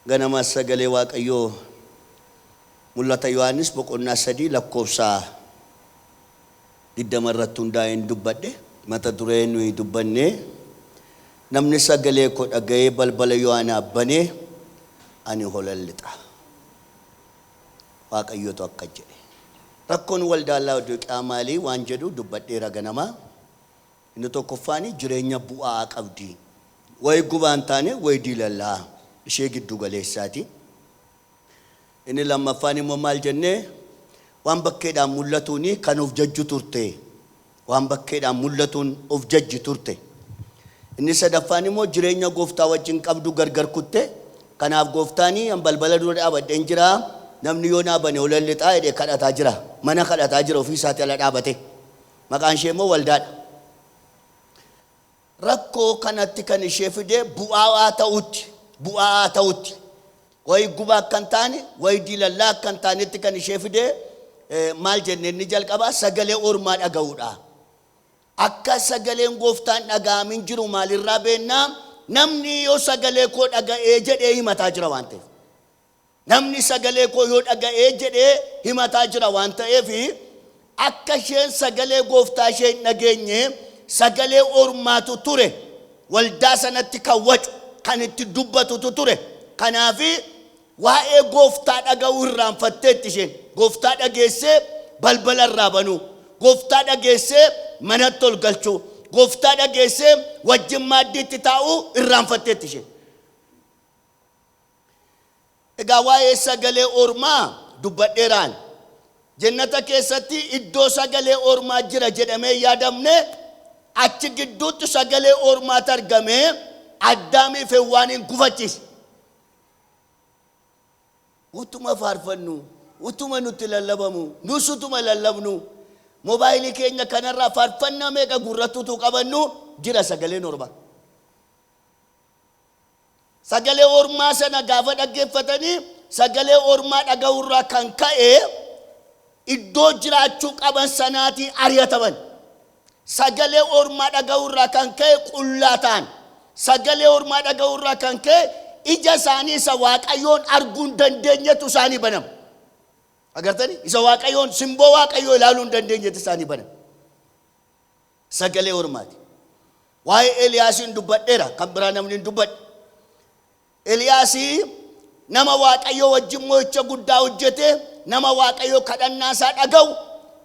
ganama sagalee Waaqayyoo mul'ata Yohaannis boqonnaa 3 lakkoofsa 20 irratti hundaa'een dubbadhe mata dureen nuyi dubbanne namni sagalee koo dhaga'ee balbala Yohaanaa banee ani holallixa Waaqayyootu akka jedhe rakkoon waldaa Laodiiqaa maalii waan jedhu dubbadheera ganama inni tokkoffaani jireenya bu'aa qabdi way gubaan taane way diilallaa ishee giddu galeessaati inni lammaffaan immoo maal jennee waan bakkeedhaan mul'atuuni kan of jajju turte waan bakkeedhaan mul'atuun of jajji turte inni sadaffaan immoo jireenya gooftaa wajjin qabdu gargar kutte kanaaf gooftaanii an balbala dura dhaabadheen jira namni yoo naabane olallixaa jedhee kadhataa jira mana kadhataa jira ofii isaatti ala dhaabate maqaan ishee immoo waldaadha rakkoo kanatti kan ishee fide bu'aa ta'utti way gubaa kan taane way diilallaa kan taanetti kan ishee fide maal jennee ni jalqaba sagalee ormaa dhaga'uudha akka sagaleen gooftaan dhaga'amin jiru maalirraa beennaa namni yoo sagalee koo dhaga'ee jedhee himataa jira waan ta'eef namni sagalee koo yoo dhaga'ee jedhee himataa jira waan ta'eef akka isheen sagalee gooftaa ishee hin dhageenye sagalee ormaatu ture waldaa sanatti kan wacu kan itti dubbatutu ture kanaafi waa'ee gooftaa dhaga'uu irraanfatteetti isheen gooftaa dhageessee balbala irraa banuu gooftaa dhageessee manatti ol galchuu gooftaa dhageessee wajjin maaddiitti taa'uu irraanfatteetti isheen egaa waa'ee sagalee ormaa dubbadheeraan jannata keessatti iddoo sagalee ormaa jira jedhamee yaadamne achi gidduutti sagalee ormaatu argamee Addaamii fi Hewwaaniin gufachiise utuma faarfannu utuma nutti lallabamu nus utuma lallabnu mobaayilii keenya kanarraa faarfannaa meeqa gurrattutu qabannu jira sagaleen ormaa sagalee ormaa sana gaafa dhaggeeffatanii sagalee ormaa dhaga'uurraa kan ka'e iddoo jiraachuu qaban sanaatii ari'ataman sagalee ormaa dhaga'uurraa kan ka'e qullaa ta'an sagalee ormaa dhaga'uurraa kan ka'e ija isaanii isa Waaqayyoon arguu hin dandeenyetu isaanii banama agartanii isa Waaqayyoon simboo Waaqayyoo ilaaluu hin dandeenyetu isaanii banama sagalee ormaati waa'ee Eliyaasiin dubbadheera kan biraa namni hin dubbadhe Eliyaasii nama Waaqayyoo wajjin mo'icha guddaa hojjete nama Waaqayyoo kadhannaa isaa dhaga'u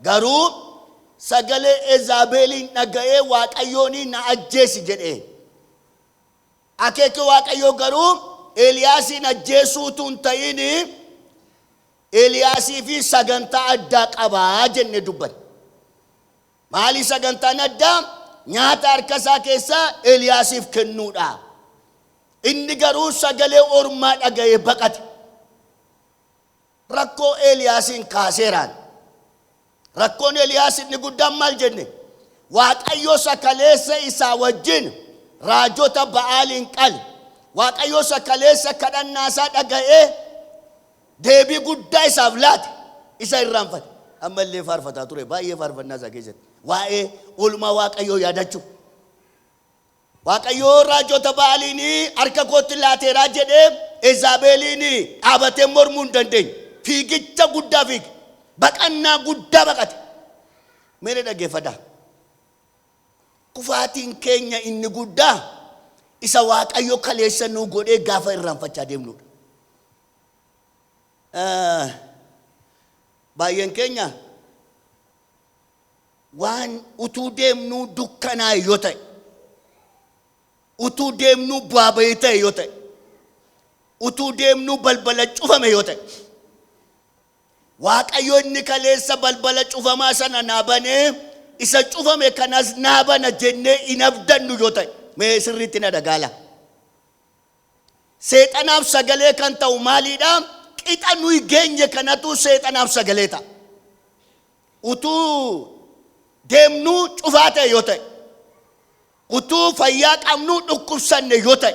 garuu sagalee Ezabeeliin dhaga'ee Waaqayyoon na ajjeesi jedhee akeeki Waaqayyoo garuu Eliyaasiin ajjeesuutu hin ta'in Eliyaasii fi sagantaa addaa qabaa jenne dubbanne maali sagantaan addaa nyaata harka isaa keessaa Eliyaasiif kennuudha inni garuu sagalee ormaa dhaga'ee baqate rakkoo Eliyaasiin kaaseeraan rakkoon Eliyaas inni guddaan maal jenne Waaqayyo sakaleessa isaa wajjin raajota Ba'aaliin qale Waaqayyo sakaleessa kadhannaa isaa dhaga'ee deebii guddaa isaaf laate isa irraanfate ammallee faarfataa ture baay'ee faarfannaa isaa keessatti waa'ee oolmaa Waaqayyoo yaadachuu Waaqayyo raajota Ba'aaliin harka kootti laateeraa jedhee Ezabeeliin dhaabatee mormuu hin dandeenye fiigicha guddaa fiige baqannaa guddaa baqate mere dhaggeeffadhaa kufaatiin keenya inni guddaa isa Waaqayyo kaleessa nu godhee gaafa irraanfachaa deemnudha baay'een keenya waan utuu deemnuu dukkanaa yoo ta'e utuu deemnuu bu'aa bayii ta'e yoo ta'e utuu deemnuu balbala cufame yoo ta'e Waaqayyo inni kaleessa balbala cufamaa sana naabanee isa cufame kanas naabana jennee hin abdannu yoo ta'e mee sirriitti na dhagaala seexanaaf sagalee kan ta'u maaliidha qixa nuyi geenye kanatu seexanaaf sagalee ta'a utuu deemnuu cufaa ta'e yoo ta'e utuu fayyaa qabnuu dhukkubsanne yoo ta'e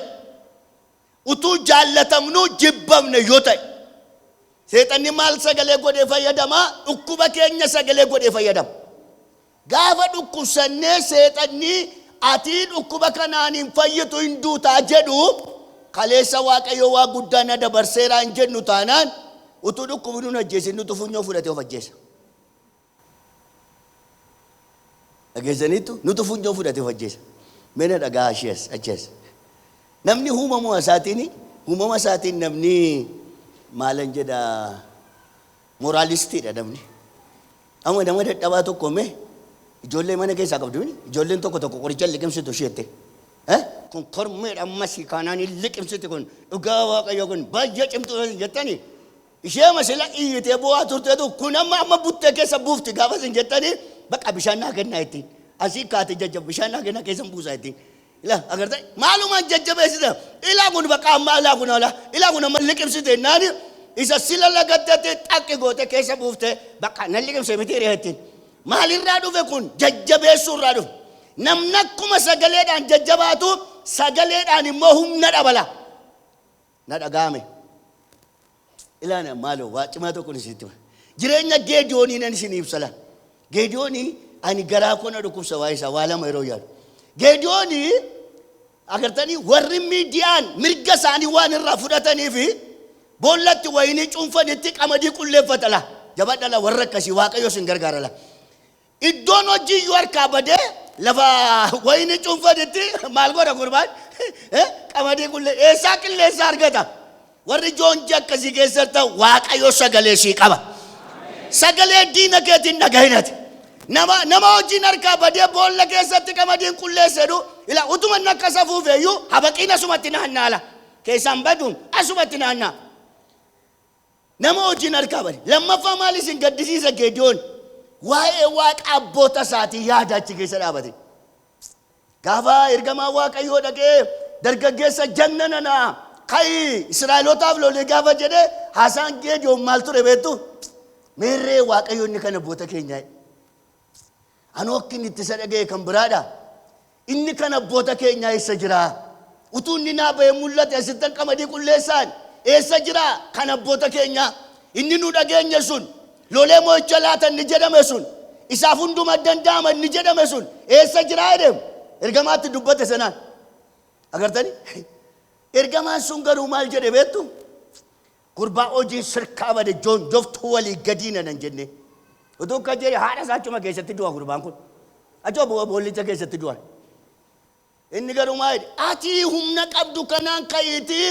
utuu jaallatamnuu jibbamne yoo ta'e seexanni maal sagalee godhee fayyadama dhukkuba keenya sagalee godhee fayyadama gaafa dhukkubsannee seexanni ati dhukkuba kanaan hin fayyitu hin duutaa jedhu kaleessa waaqayyo waa guddaa na dabarseera hin jennu taanaan utuu dhukkubni nu ajjeesin nutu funyoo fudhatee of ajjeesa. Dhageessaniitu nutu funyoo fudhatee of ajjeesa. Mena dhagaa achees. Namni uumama isaatiin namni maalan jedha moraalistiidha namni. Amma nama dadhabaa tokko mee ijoollee mana keessaa qabdu ijoolleen tokko qoricha liqimsitu isheette. Kun kormeedha ammas kanaan liqimsiti kun dhugaa waaqayyo kun baay'ee cimtuu jettanii ishee masila iyyitee bu'aa turteetu kun amma buttee keessa buufti gaafas hin jettanii bakka bishaan naa kennaa ittiin asii kaate jajjaba bishaan naa kennaa keessa buusaa ittiin. Ila agartee maalumaan jajjabeessita ilaa kun bakka amma ilaa kun amma liqimsite naani isa sila lagattee xaqqi goote keessa buufte bakka nan liqimse miti reettiin maalirraa dhufe kun jajjabeessuurraa dhufe. Namni akkuma sagaleedhaan jajjabaatu sagaleedhaan immoo humna dabala. Na dhagaame. Ilaana maaloo waa cimaa tokko isitti hima. Jireenya Geediyoonii nan isin ibsala. Geediyoonii ani garaa koo na dhukkubsa waa isaa waa lama yeroo yaadu. Geediyoonii agartanii warri miidiyaan mirga isaanii waan irraa fudhatanii fi boollatti wayinii cuunfanitti qamadii qulleeffatala. Jabadhala warra akkasii waaqayyo sin gargaarala. Iddoon hojii yoo harkaa badee lafa wayinii cuunfanitti maal godha gurbaan qamadii eessaa qilleensa argata. Warri joonjii akkasii keessatti waaqayyo sagalee sii qaba. Sagalee diina keetiin dhagahinati. Nama hojiin harkaa badee boolla keessatti qamadiin qulleessedhu ila utuma nakka safuufeeyyuu habaqiin asumatti naannaala. Keessaan baduun asumatti naannaa. Nama hojiin harkaa badee lammaffaa maal isin gaddisiisa Geediyoon waa'ee waaqa abboota isaatii yaada achi keessa dhaabate. Gaafa ergamaa waaqayyoo dhaqee dargaggeessa jannana kai Israa'elootaaf lolee gaafa jedhee haasaan Geediyoon maal ture beektu? Meerree waaqayyo inni kan abboota keenyaa. Anoo akkin itti isa dhagee kan biraadha. Inni kan abboota keenyaa eessa jira? Utuu inni naa bahee mul'ate asittan qamadii qulleessaan eessa jira kan abboota keenyaa? Inni nu dhageenye sun lolee moo'icha laatan ni jedhame sun isaaf hunduma danda'ama ni jedhame sun eessa jira jedhemu ergamaatti dubbate sanaan. Agartanii? Ergamaan sun garuu maal jedhe beektu? Gurbaa hojii sirkaa bade joon joftuu walii gadiina nan jenne. Utuu akka jedhe haadha isaa achuma keessatti du'a gurbaan kun. Achuma boollicha keessatti du'a. Inni garuu maal jedhe? Ati humna qabdu kanaan ka'iitii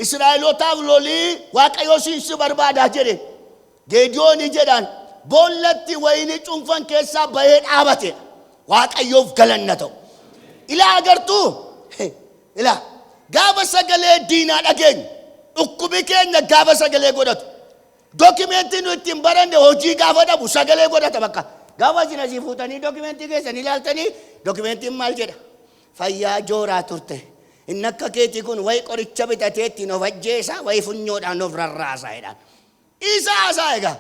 Israa'elootaaf lolii waaqayyoo si barbaadaa jedhe. Geediyoonii jedhaan boollatti wayinii cuunfan keessaa bahee dhaabate waaqayyoof galanna ta'u. Ilaa agartuu? Ilaa gaafa sagalee diinaa dhageenyu dhukkubi keenya gaafa sagalee godhatu. Dookimentii nu ittiin baranne hojii gaafa dhabu sagalee godhata bakka. Gaafa isin asii fuutanii dookimentii keessan ilaaltanii dookimentiin maal jedha? Fayyaa jooraa turte. Inni akka keetii kun wayi qoricha bitatee ittiin of ajjeesa wayi funyoodhaan of rarraasa jedhaan. Isa haasaa egaa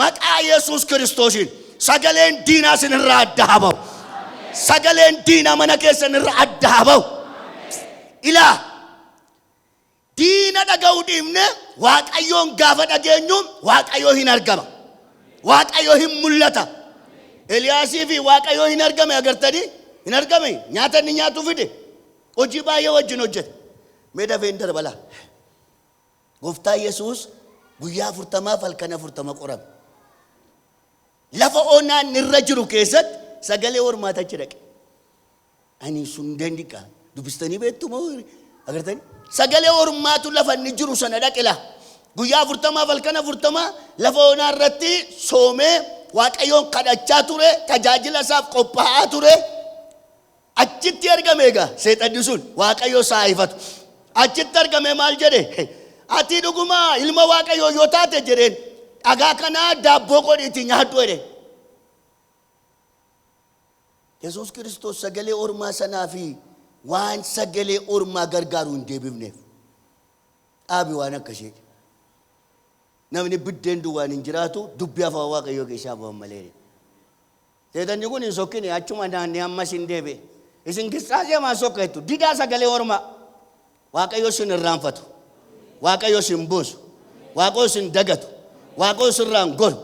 maqaa Yesuus Kiristoosiin sagaleen diinaa sinirraa adda haa ba'u. Sagaleen diinaa mana keessanirraa adda haa ba'u. Ilaa diina dhaga'uu dhiifne waaqayyoon gaafa dhageenyu waaqayyoo hin argama. Waaqayyoo hin mul'ata. Eliyaasii fi waaqayyoo hin argame agartanii? Hin argame nyaata inni nyaatu fide. Hojii baay'ee wajjin hojjete. Mee dafeen darbala. Gooftaa Yesuus guyyaa 40 halkan 40 qorame. Lafa onaan irra jiru keessatti sagalee ormaata achi dhaqe. Ani sun dandiqa dubbistanii beektu moo agartanii? Sagalee ormaatu lafa inni jiru sana dhaqila. Guyyaa 40 halkan 40 lafa onaa irratti soomee waaqayyoon kadhachaa ture, tajaajila isaaf qophaa'aa ture. Achitti argame egaa seexanni sun waaqayyoo saayifatu. Achitti argame maal jedhe? Ati dhuguma ilma waaqayyoo yoo taate jedheen dhagaa kanaa daabboo godhiitii nyaadhu jedhe. Yesuus Kiristoos sagalee ormaa sanaa fi waan sagalee ormaa gargaaru hin deebifneef dhaabi waan akkasii. Namni biddeen duwwaan hin jiraatu dubbii afaan waaqayyoo keessaa ba'an malee. Seexanni kun hin sokkine achuma naannee ammas hin deebi'e. Isin kisaasee maan sokkeettu didaa sagalee ormaa waaqayyoo sin irraanfatu. Waaqayyoo sin buusu. Waaqayyoo sin dagatu. Waaqayyoo sin raangolu.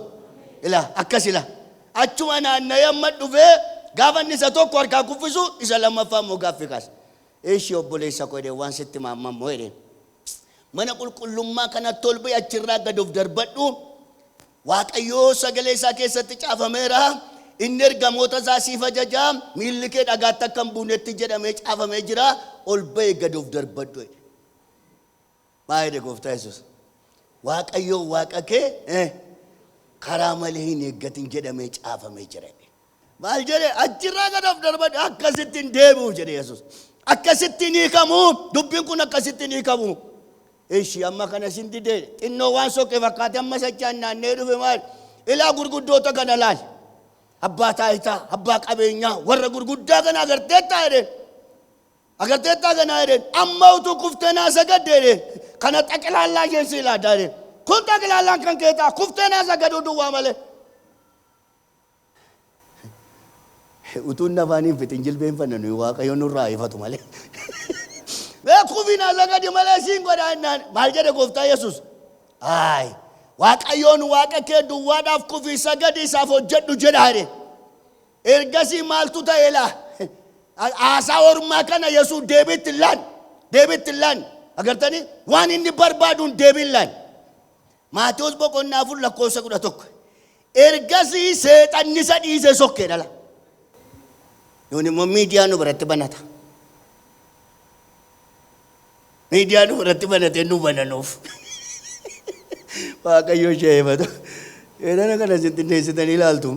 Ila akkas ila. Achuma naannee amma dhufee gaafa inni isa tokko harkaa kuffisu isa lammaffaa immoo gaaffii kaasa. Eeshi obboleessa koo jedhee waan sitti maammamoo jedheen. Mana qulqullummaa kanatti ol ba'e achirraa gad of darbadhu. Waaqayyoo sagalee isaa keessatti caafameera. Inni ergamoota isaa siif ajajaa. Miilli kee dhagaatti akka hin buunetti jedhamee caafamee jira. Ol ba'e gad of darbadhu jedhe. Maa jedhe gooftaa Yesuus? Waaqayyoo waaqa kee karaa malee hin eeggatin jedhamee caafamee jira. Maal jedhe? Achirraa gad of darbadhu akkasitti hin deebi'u jedhe Yesuus. Akkasitti hin hiikamu. Dubbiin kun akkasitti hin hiikamu. Eeshi amma kana sinti dee xinnoo waan soqee fakkaate amma sachaan naannee dhufe maal? Ilaa gurguddoota kana laal. Abbaa taayitaa, abbaa qabeenyaa, warra gurguddaa kana agarteettaa jedheen. Agarteettaa kana jedheen. Amma utuu kuftee naa sagadde jedheen. Kana xaqilaallaa isheen si ilaadaa jedheen. Kun xaqilaallaan kan keetaa kuftee naa sagaduu duwwaa malee. Utuun nafaaniin fitin jilbeenfanna nuyi waaqayyoon nurraa ifatu malee. Kufina sagadi malee siin godhaannaan maal jedhe gooftaa Yesuus? Waaqayyoon waaqa kee duwwaadhaaf kufi sagadi isaaf hojjedhu jedha jedhe. Ergasii maaltu ta'e laa? Haasaa ormaa kana Yesuus deebiitti laan. Agartanii waan inni barbaaduun deebiin laan. Maatewos boqonnaa 4:11. Ergasii seexanni isa dhiise sokkee dhala. Yoon immoo miidiyaa nu biratti banata. Miidiyaa nu biratti banatee nu bananuuf. Waaqayyoo ishee eebatu. Eedana kana sintinneessitanii ilaaltu.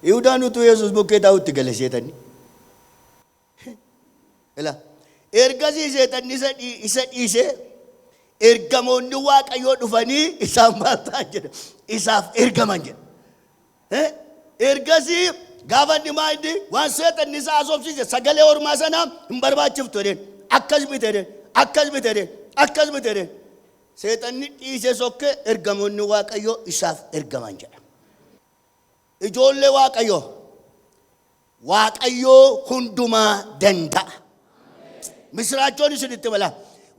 Yihuudaan utuu Yesuus bukkee taa'utti gale seexanni. Ergasii seexanni isa dhiisee ergamoonni Waaqayyoo dhufanii isaan maal ta'an jedha. Isaaf ergaman jedha. Ergasii gaafa dhimaa inni waan seexanni isaa asoobsiise sagalee ormaa sanaa hin barbaachiftu jedheen. Akkas miti. Seexanni dhiise sokkee ergamoonni Waaqayyoo isaaf ergaman jedha. Ijoollee Waaqayyoo hundumaa danda'a. Misraachoon isinitti mala.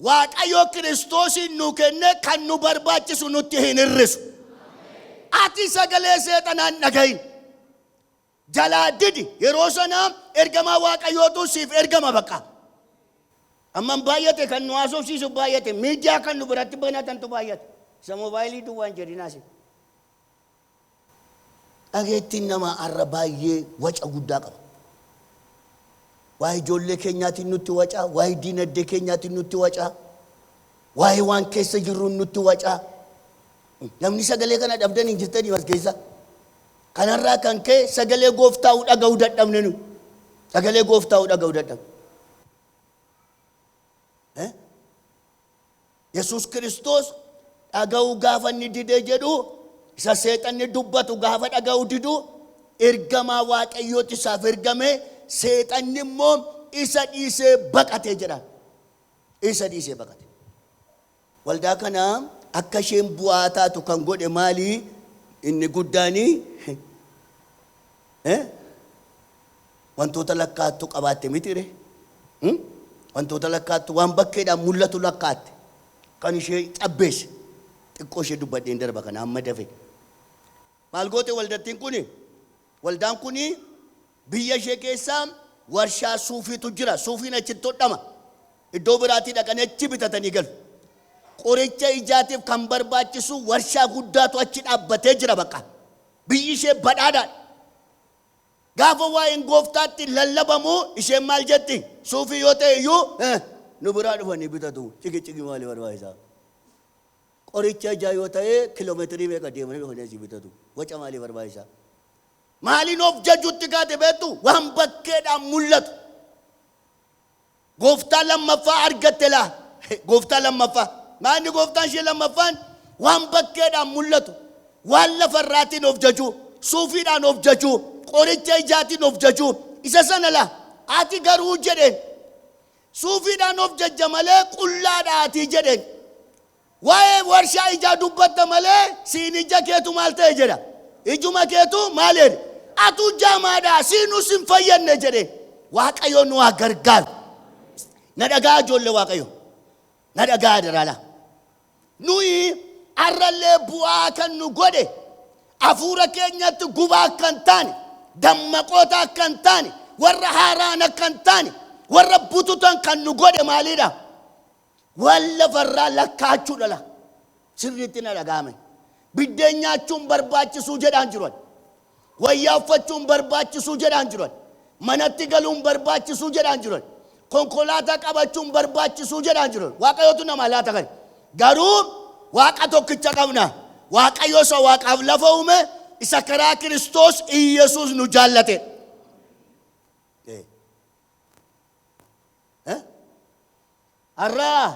Waaqayyoo Kiristoosin nu kenne kan nu barbaachisu nutti hin hir'isu. Ati sagalee seexanaan dhagahin. Jalaa didi yeroo sanaa ergamaa Waaqayyootu siif ergama baqa. Amman baay'ate kan nu haasofsiisu baay'ate. Miidiyaa kan nu biratti banatantu baay'ate. Isa moobaayilii duwwaan jedhinaasi. Dhageettiin nama arra baay'ee waca guddaa qaba. Waa'ee ijoollee keenyaatiin nutti waca. Waa'ee diinagdee keenyaatiin nutti waca. Waa'ee waan keessa jirruun nutti waca. Namni sagalee kana dhabdan hin jirtanii as keessa. Kanarraa kan ka'e sagalee gooftaa dhaga'uu dadhabne nu. Sagalee gooftaa dhaga'uu dadhabne. Yesuus Kiristoos dhaga'uu gaafa inni didee jedhu isa seexanni dubbatu gaafa dhaga'uu didu ergamaa Waaqayyooti isaaf ergame seexanni immoo isa dhiisee baqatee jedha. Isa dhiisee baqate. Waldaa kana akka isheen bu'aa taatu kan godhe maali? Inni guddaanii wantoota lakkaattu qabaatte mitire. Wantoota lakkaattu waan bakkeedhaan mul'atu lakkaatte. Kan ishee cabbeesse. Xiqqoo ishee dubbadheen darba kana amma dafe. Maal goote waldattiin kuni? Waldaan kuni biyya ishee keessaa warshaa suufiitu jira. Suufiin achitti hodhama. Iddoo biraatii dhaqanii achi bitatanii galu. Qoricha ijaatiif kan barbaachisu warshaa guddaatu achi dhaabbatee jira baqa. Biyyi ishee badhaadhaan. Gaafa waa'een gooftaatti lallabamu isheen maal jetti? Suufii yoo ta'e iyyuu nu biraa dhufanii bitatu. Cigi maalii barbaachisaa? Qoricha ijaa yoo ta'e kiloomeetirii meeqa deemanii dhufanii asii bitatu. Waca maalii barbaachisaa? Maaliin of jajuutti kaate beektu? Waan bakkeedhaan mul'atu. Gooftaa lammaffaa argatte laa. Gooftaa lammaffaa. Maanni gooftaan ishee lammaffaan waan bakkeedhaan mul'atu. Waan lafarraatiin of jajuu. Suufiidhaan of jajuu. Qoricha ijaatiin of jajuu. Isa sana laa. Ati garuu jedheen. Suufiidhaan of jajja malee qullaadhaatii jedheen. Waa'ee warshaa ijaa dubbatta malee siin ija keetu maal ta'e jedha. Ijuma keetu maal jedhe? Atu jaamaadhaa siinus hin fayyadne jedheen. Waaqayyo nu haa gargaaru. Na dhagaa ijoollee Waaqayyo. Na dhagaa daraala. Nuyi arrallee bu'aa kan nu godhe hafuura keenyatti gubaa kan taane dammaqoota kan taane warra haaraan kan taane warra bututan kan nu godhe maalidha? Walla farraa lakkaachuudha. Sirriitti na dhagaame. Biddeen nyaachuun barbaachisuu jedhaan jiran. Wayyaa uffachuun barbaachisuu jedhaan jiran. Manatti galuun barbaachisuu jedhaan jiran. Konkolaataa qabachuun barbaachisuu jedhaan jiran. Waaqayyootu nama laata kan. Garuu Waaqa tokkicha qabna. Waaqayyo isa Waaqaaf lafa uume isa karaa Kiristoos Iyesuus nu jaallate. Arraa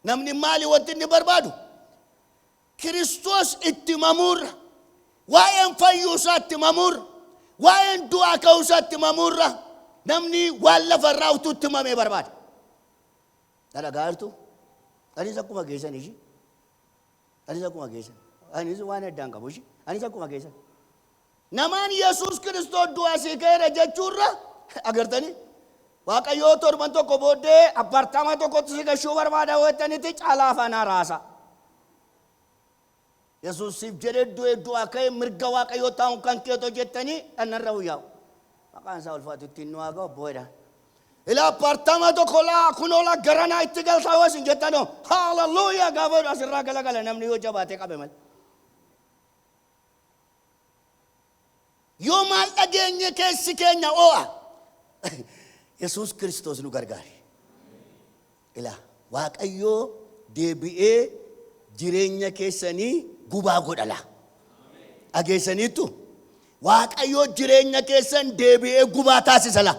namni maali wanti inni barbaadu? Kiristoos itti mamurra. Waa'een fayyuusaa itti mamurra. Waa'een du'aa ka'uusaa itti mamurra. Namni waan lafarraa utuu itti mamee barbaada. Dhagaartu? Anis akkuma geessan ishii. Anis akkuma geessan. Anis waan addaan qabu ishii. Anis akkuma geessan. Namaan Yesuus Kiristoos du'aa sii ka'eera jechuurra agartanii? Waaqayyoo torban tokko booddee apartama tokkotti si gashuu barbaada weettanitti caalaa afaanaa raasa. Yesuus siif jedhee du'aa ka'ee mirga Waaqayyoo taa'uun kan keetoo jettanii dhannarra huyyaa'u. Maqaan isaa ulfaatu ittiin nu haa ga'u booda. Ila apartama tokko laa kunoola garanaa itti galtaa wasin jettanoo haalelluuyaa gaafa asirraa galagala namni yoo jabaatee qabe malee. Yoo maal dhageenye keessi keenya oo'a. Yesuus Kiristoos nu gargaare. Ila Waaqayyoo deebi'ee jireenya keessanii gubaa godhala. Dhageessaniittu Waaqayyoo jireenya keessan deebi'ee gubaa taasisala.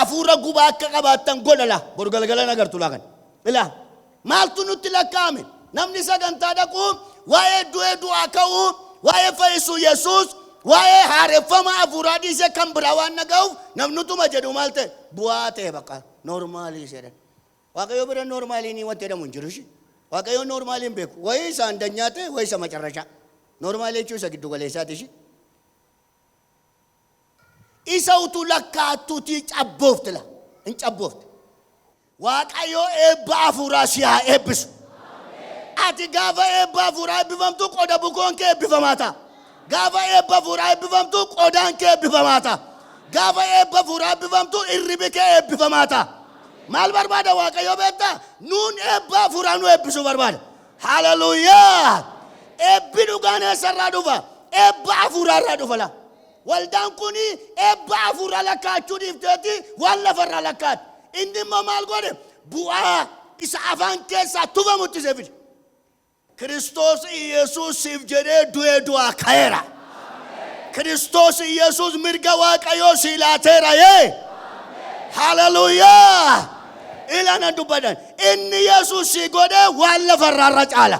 Afuura gubaa akka qabaattan godhala. Boru galgalan agartu laakan. Ila maaltu nutti lakkaa'ame? Namni sagantaa dhaquu waa'ee du'aa ka'uu waa'ee fayyisuu Yesuus waa'ee haareffama afuuraa dhiisee kan biraa waan naga'uuf namnutuma jedhu maal ta'e bu'aa ta'e bakka noormaalii jedhan. Waaqayyo bira noormaalii ni wanti jedhamu hin jiru shi. Waaqayyo noormaalii hin beeku. Wayii isa handanyaa ta'e wayii isa macarrashaa. Noormaalii jechuun isa giddu galeessaati shi. Isa utuu lakkaattuutii cabboofte la. Hin cabboofte. Waaqayyo eebba afuuraa si haa eebbisu. Ati gaafa eebba afuuraa eebbifamtu qoda bukoon kee eebbifamaa ta'a. Gaafa eebba afuuraa eebbifamtu qodaan kee eebbifamaa ta'a. Gaafa eebba afuuraa eebbifamtu irribi kee eebbifamaa ta'a. Maal barbaada Waaqayyo beektaa? Nuun eebba afuuraa nu eebbisuu barbaada. Haleluuyaa! Eebbi dhugaan eessarraa dhufa? Eebba afuuraarraa dhufa la. Waldaan kuni eebba afuuraa lakkaachuu dhiifteeti waan lafarraa lakkaate. Inni immoo maal godhe? Bu'aa isa afaan keessaa tufamutti see fide. Kiristoos Iyesuus siif jedhee du'aa ka'eera. Kiristoos Iyesuus mirga Waaqayyoo si laateera yee. Haleluuyaa! Ilana dubbadan. Inni Yesuus si godhee waan lafarraa caala.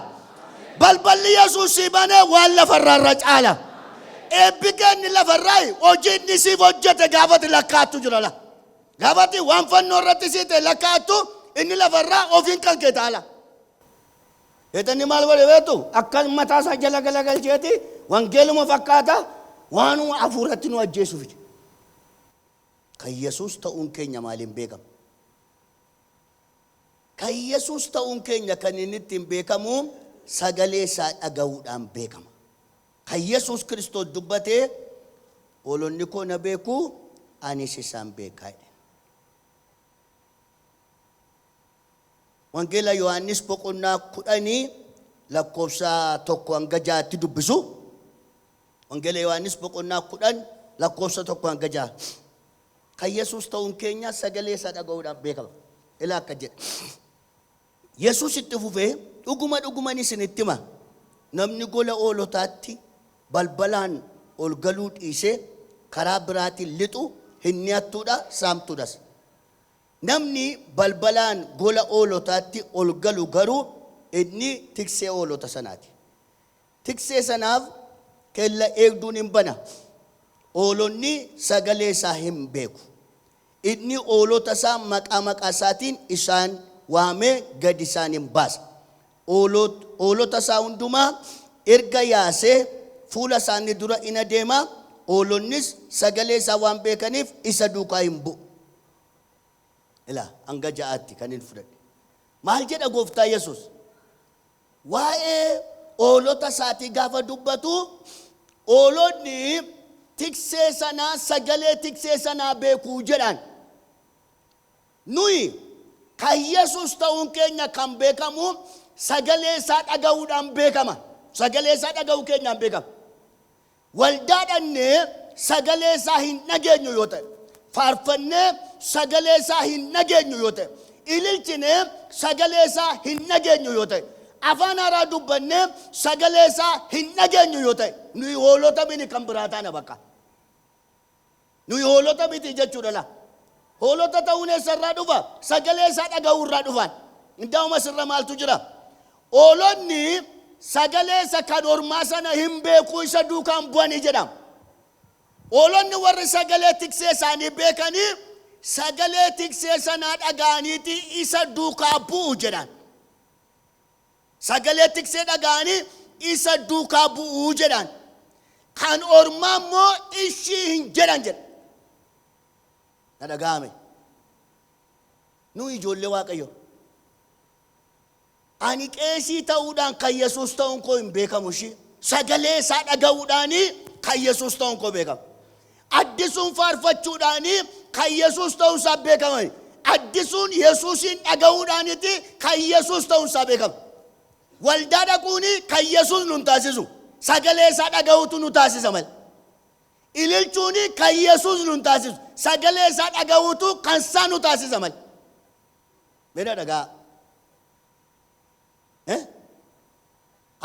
Balballi Yesuus si banee waan lafarraa caala. Eebbi kenni lafarraa hojii inni siif hojjete gaafati lakkaattu jira la. Gaafati waan fannoo irratti si ta'e lakkaattu inni lafarraa ofiin kan kee taala. Eetani maal godhe beektu? Akka mataasaa jala galagalcheeti wangeeluma fakkaata waanuma afuuratti nu ajjeesuuf. Kan Yesuus ta'uun keenya maaliin beekama? Kan Yesuus ta'uun keenya kan inni ittiin beekamu sagalee isaa dhaga'uudhaan beekama. Kan Yesuus Kiristoos dubbatee oolonni koo na beeku anis isaan beekaa. Wangeela Yohaannis boqonnaa 10 lakkoofsa 1 hanga 6tti dubbisu. Wangeela Yohaannis boqonnaa 10 lakkoofsa 1 hanga 6. Kan Yesuus ta'uun keenya sagalee isaa dhaga'uudhaan beekama. Ilaa akka jedhe. Yesuus itti fufee dhuguma isinitti hima. Namni gola oolotaatti balbalaan ol galuu dhiisee karaa biraatiin lixu hin nyaattuudha saamtuudhas. Namni balbalaan gola oolotaatti ol galu garuu inni tiksee oolota sanaati. Tiksee sanaaf kella eegduun hin bana. Oolonni sagalee isaa hin beeku. Inni oolota isaa maqaa isaatiin isaan waamee gad isaan hin baasa. Oolota isaa hundumaa erga yaasee fuula isaanii dura in adeema. Oolonnis sagalee isaa waan beekaniif isa duukaa hin bu'u. Ila hanga 6tti kan hin fudhadhe. Maal jedha gooftaa Yesuus? Waa'ee oolota isaatii gaafa dubbatu oolonni tiksee sanaa sagalee tiksee sanaa beekuu jedhan. Nuyi kan Yesuus ta'uun keenya kan beekamu sagalee isaa dhaga'uudhaan beekama. Sagalee isaa dhaga'uu keenyaan beekama. Waldaadhannee sagalee isaa hin dhageenyu yoo ta'e, faarfannee sagalee isaa hin dhageenyu yoo ta'e, ililchinee sagalee isaa hin dhageenyu yoo ta'e, afaan haaraa dubbannee sagalee isaa hin dhageenyu yoo ta'e, nuyi hoolota miti kan biraa taana bakka. Nuyi hoolota miti jechuudha la. Hoolota ta'uun eessarraa dhufa? Sagalee isaa dhaga'uurraa dhufan. Indaa'uma sirra maaltu jira? Hoolonni sagalee isa kan ormaa sana hin beeku isa duukaan bu'anii jedhama. Hoolonni warri sagalee tiksee isaanii beekanii sagalee tiksee sanaa dhaga'aniiti isa duukaa bu'u jedhan. Sagalee tiksee dhaga'anii isa duukaa bu'u jedhan. Kan ormaa immoo ishii hin jedhan jedha. Na dhaga'ame. Nu ijoollee Waaqayyo. Ani qeesii ta'uudhaan kan Yesuus ta'uun koo hin beekamu ishii. Sagalee isaa dhaga'uudhaanii kan Yesuus ta'uun koo beekama. Addisuun faarfachuudhaanii kan Yesuus ta'uun isaa beekama. Addisuun Yesuusin dhaga'uudhaaniiti kan Yesuus ta'uun isaa beekama. Waldaa dhaquuni kan Yesuus nun taasisu. Sagalee isaa dhaga'uutu nu taasisa malee. Ililchuuni kan Yesuus nun taasisu. Sagalee isaa dhaga'uutu kan isaa nu taasisa malee. Meedha dhagaa.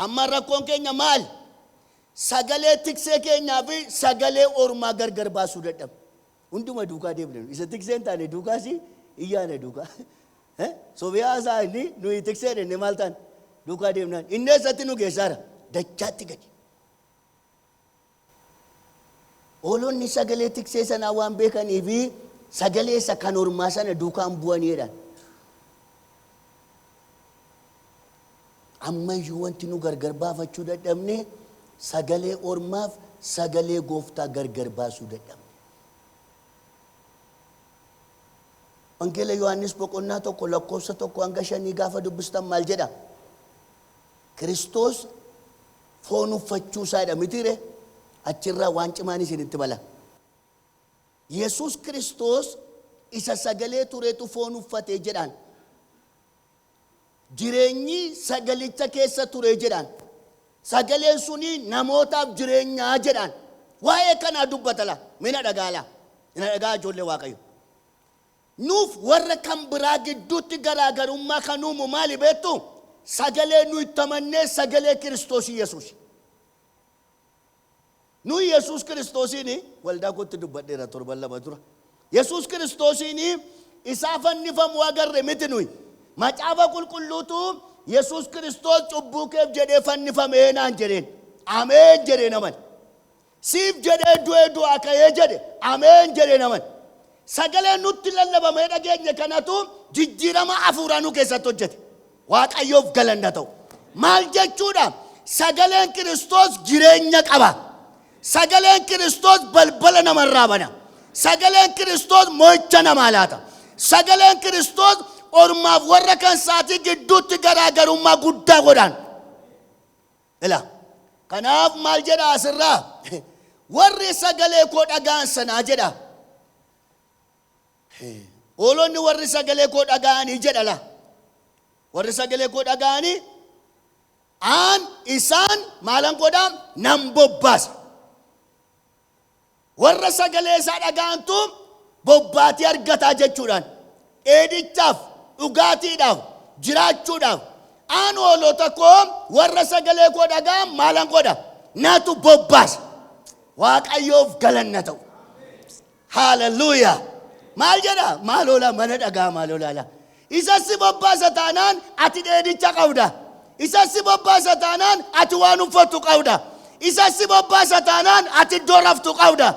Amma rakkoon keenya maal? Sagalee tiksee keenyaa fi sagalee ormaa gargar baasuu dadhabna. Hunduma duukaa deemna. Isa tikseen taane duukaasi iyyaana duukaa. Sobiyaa isaa inni nuyi tiksee dhenne maal taane duukaa deemnaan. Inni eessatti nu geessaara? Dachaatti gadi. Hoolonni sagalee tiksee sanaa waan beekanii fi sagalee isa kan ormaa sana duukaan bu'aniidhaan. Ammayyuu wanti nu gargar baafachuu dadhabne sagalee ormaaf sagalee gooftaa gargar baasuu dadhabne. Wangeela Yohaannis boqonnaa 1 lakkoofsa 1 hanga 5 gaafa dubbistan maal jedha? Kiristoos foon uffachuu isaadha mitire achirraa waan cimaan isinitti bala. Yesuus Kiristoos isa sagalee tureetu foon uffatee jedhaan. Jireenyi sagalicha keessa ture jedhaan. Sagaleen suni namootaaf jireenyaa jedhaan. Waa'ee kanaa dubbatala. Mina dhagaala. Mina dhagaa ijoollee Waaqayyo. Nuuf warra kan biraa gidduutti garaagarummaa kan uumu maali beektu? Sagalee nu itti amannee sagalee Kiristoos Yesuus. Nu Yesuus Kiristoosiin waldaa kootti dubbadheera torban lama dura. Yesuus Kiristoosiin isaa fannifamu agarre miti nuyi. Macaafa qulqulluutu Yesuus Kiristoos cubbuu keef jedhee fannifamee naan jedheen. Ameen jedheen aman. Siif jedhee du'ee du'aa ka'ee jedhe. Ameen jedheen aman. Sagalee nutti lallabamee dhageenye kanatu jijjiirama hafuuraa nu keessatti hojjete. Waaqayyoof galanna ta'u. Maal jechuudha? Sagaleen Kiristoos jireenya qaba. Sagaleen Kiristoos balbala namarraa bana. Sagaleen Kiristoos mo'icha namaa laata. Sagaleen Kiristoos ormaaf warra kan saatii gidduutti garaagarummaa guddaa godhan. Ila kanaaf maal jedha asirraa? Warri sagalee koo dhaga'an sanaa jedha. Hoolonni warri sagalee koo dhaga'anii jedha la. Warri sagalee koo dhaga'anii aan isaan maalan godhaa nan bobbaasa. Warra sagalee isaa dhaga'antu bobbaatii argataa jechuudhaan. Eedichaaf dhugaatiidhaaf jiraachuudhaaf aan hoolota koo warra sagalee koo dhaga'an maalan godha natu bobbaasa. Waaqayyoof galanna ta'u. Hallelujah. Maal jedha? Maaloola mana dhagaa maaloola. Isa si bobbaasa taanaan ati dheedicha qabda. Isa si bobbaasa taanaan ati waan uffattu qabda. Isa si bobbaasa taanaan ati iddoo raftu qabda.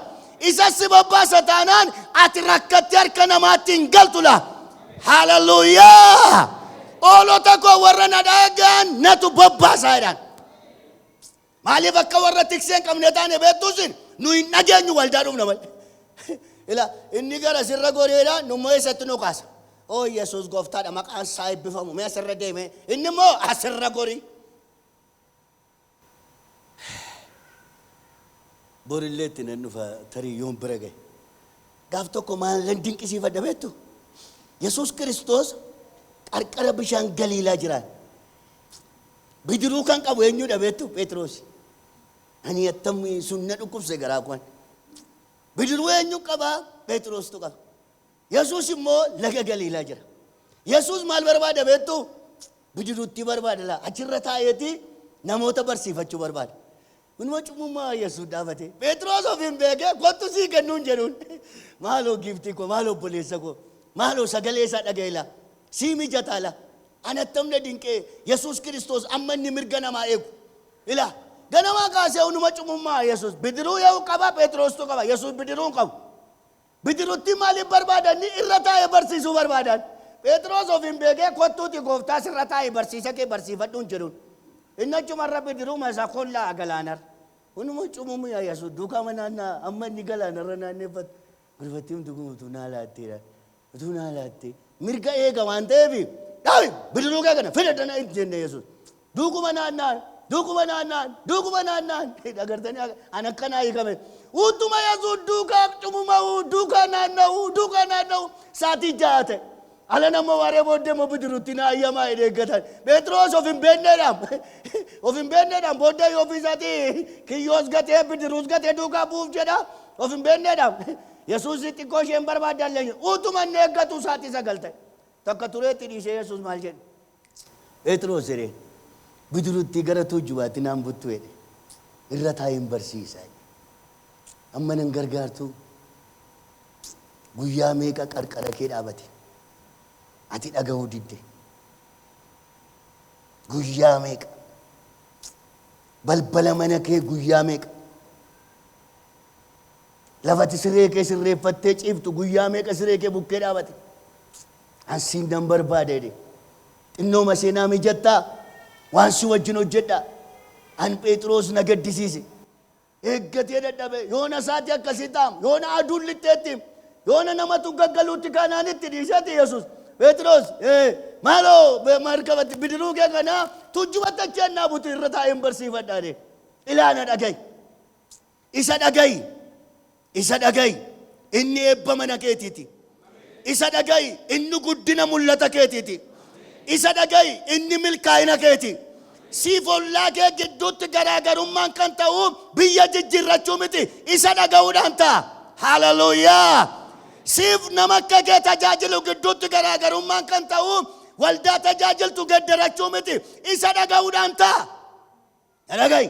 Isa si bobbaasa taanaan ati rakkatti harka namaatti hin galtula. Hallelujah. Hoolota koo warra na dhaga'an natu bobbaasa jedhan. Maaliif akka warra tikseen qabne taane beektuusin nu hin dhageenyu waldaa dhufna malee. Ila inni gara sirra goreedha nummoo eessatti nu kaasa. Oh Yesuus gooftaadha maqaan isaa eebbifamu mee asirra deeme inni immoo asirra gorii. Borilleetti nan dhufa tarii yoon bira gahe. Gaaf tokko maalan dinqisiifadha beektu? Yesuus Kiristoos qarqara bishaan Galiilaa jiran. Bidiruu kan qabu eenyudha beektu Phexros. Ani attamii sunna dhukkubse garaa kwan. Bidiruu eenyu qaba Phexros tu qaba. Yesuus immoo laga Galiilaa jira. Yesuus maal barbaada beektu? Bidiruutti barbaada la achirra taa'eeti namoota barsiifachuu barbaada. Kunuma cumummaa Yesuus dhaabate. Phexros ofiin beekee kottu sii kennuun jedhuun. Maaloo giftii koo maaloo obboleessa koo maaloo sagalee isaa dhaga'eela. Sii mijataala. Anattamne dinqee Yesuus Kiristoos amma inni mirga namaa eegu. Ila ganama kaasee hunuma cumummaa Yesuus bidiruu yoo qaba Phexros tu qaba. Yesuus bidiruu hin qabu. Bidiruutti maaliif barbaadan? Ni irra taa'ee barsiisuu barbaadan. Phexros ofiin beekee kottuuti gooftaas irra taa'ee barsiisa kee barsiifadhuun jedhuun. Inni achumarra bidiruu masaa kollaa galaanar. Hunuma cumummaa Yesuus duukaa manaannaa amma inni galaanarra naanneeffatu. Gurbattiin duguutu naalaattee utuu naalaattee mirga eega waan ta'eef dhaabi bidiruu kee kana fidadana itti jenne Yesuus. Duukuma naannaan agartanii an akkanaa hiikame. Utuma Yesuus duukaa cumummaa duukaa naanna'u saatii ja'a ta'e. Ala nama waree booddee moo bidiruutti na ayyamaa eeggatan. Phexros of hin beekneedhaan booddee yoo ofiisaatii kiyyoos gatee bidiruus gatee duukaa buuf jedha. Of hin beekneedhaan Yesuus xiqqoo isheen barbaadaan leenye utuma inni eeggatu saatii sagal ta'e. Takka tureetti dhiisee Yesuus maal jedhe? Phexros jedhee bidiruutti gara tuujubaatti naan buttu jedhe. Irra taa'een barsiisa. Amma nan gargaartu guyyaa meeqa qarqara kee dhaabate? Ati dhaga'uu didde. Guyyaa meeqa? Balbala mana kee guyyaa meeqa? Lafati siree kee sirreeffattee ciiftu guyyaa meeqa siree kee bukkee dhaabate? Ansiin nan barbaade jedhe. Xinnoo maseenaa mijattaa waan si wajjin hojjedha. An Phexros na gaddisiise. Eeggatee dadhabe yoona saati akkasii taa'am yoona aduun lixxeetti yoona namatu gaggaluutti kanaanitti dhiisate Yesuus. Phexros maaloo markabatti bidiruu kee kana tuujjubatti achi annaa butu irra taa'een barsiifadhaadhe. Ilaana dhagayi. Isa dhagayi. Inni eebba mana keetiiti. Isa dhagayi inni guddina mul'ata keetiiti. Isa dhagayi inni milkaa'ina keeti. Siif ollaa kee gidduutti garaagarummaan kan ta'u biyya jijjiirrachuu miti. Isa dhaga'uudhaan ta'a. Hallelujaa. Siif nama akka kee tajaajilu gidduutti garaagarummaan kan ta'u waldaa tajaajiltu gaddarachuu miti. Isa dhaga'uudhaan ta'a. Dhagayi.